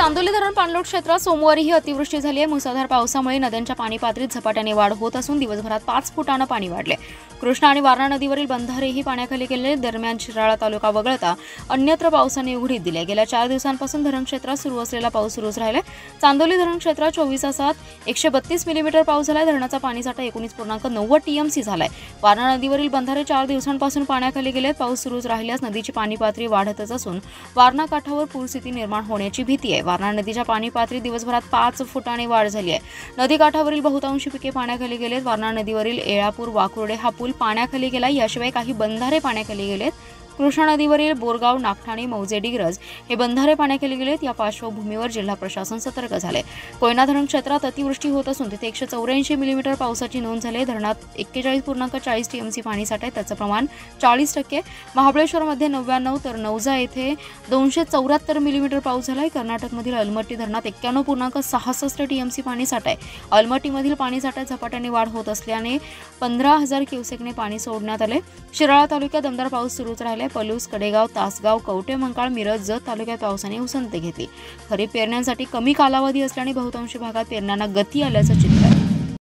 चांदोली धरण पाणलोट क्षेत्रात सोमवारीही अतिवृष्टी झाली आहे। मुसळधार पावसामुळे नद्यांच्या पाणी पातळीत झपाट्याने वाढ होत असून दिवसभरात 5 फुटांनी पाणी वाढले। कृष्णा आणि वारणा नदीवरील बंधारेही पाण्याखाली गेले। दरम्यान शिराळा तालुका वगळता अन्यत्र पावसाने उघडीप दिली। गेल्या 4 दिवसांपासून धरण क्षेत्रात सुरू असलेला पाऊस सुरूच राहिला। चांदोली धरण क्षेत्रात 24 तासात 132 मिलीमीटर पाऊस झाला। धरणाचा पाणीसाठा 19.90 टीएमसी झालाय। वारणा नदीवरील बंधारे 4 दिवसांपासून पाण्याखाली गेलेत। पाऊस सुरूच राहिल्यास नदीची पाणी पातळी वाढतच असून वारणा काठावर पूरस्थिती निर्माण होण्याची भीती आहे। वारणा नदीच्या पाणी पातळीत दिवसभरात 5 फुटांनी वाढ झाली आहे। नदी काठावरील बहुतांश पिके पाण्याखाली गेलेत। वारणा नदीवरील येळापूर वाकुर्डे हा पूल पाण्याखाली गेला। याशिवाय काही बंधारे पाण्याखाली गेलेत। कृष्णा नदीवरील बोरगाव, नागठाणे, मौजे, डिग्रज हे बंधारे पाण्याखाली गेलेत। या पार्श्वभूमीवर जिल्हा प्रशासन सतर्क झाले। कोयना धरण क्षेत्रात अतिवृष्टी होत असून तिथे 184 मिलीमीटर पावसाची नोंद झाली। धरणात 41.40 टीएमसी पाणीसाठा आहे, त्याचं प्रमाण 40%। महाबळेश्वरमध्ये 99 तर नवजा येथे 274 मिलीमीटर पाऊस झाला आहे। कर्नाटकमधील अलमट्टी धरणात 91.66 टीएमसी पाणीसाठा आहे। अलमट्टीमधील पाणीसाठ्यात झपाट्याने वाढ होत असल्याने 15,000 क्युसेकने पाणी सोडण्यात आले। शिराळा तालुक्यात दमदार पाऊस सुरूच राहिला। पलूस, कडेगाव, तासगाव, कवठे मंकाळ, मिरज, जत तालुक्यात पावसाने उसंत घेतली। खरीप पेरण्यांसाठी कमी कालावधी असल्याने बहुतांश भागात पेरण्यांना गती आल्याचं चित्र आहे।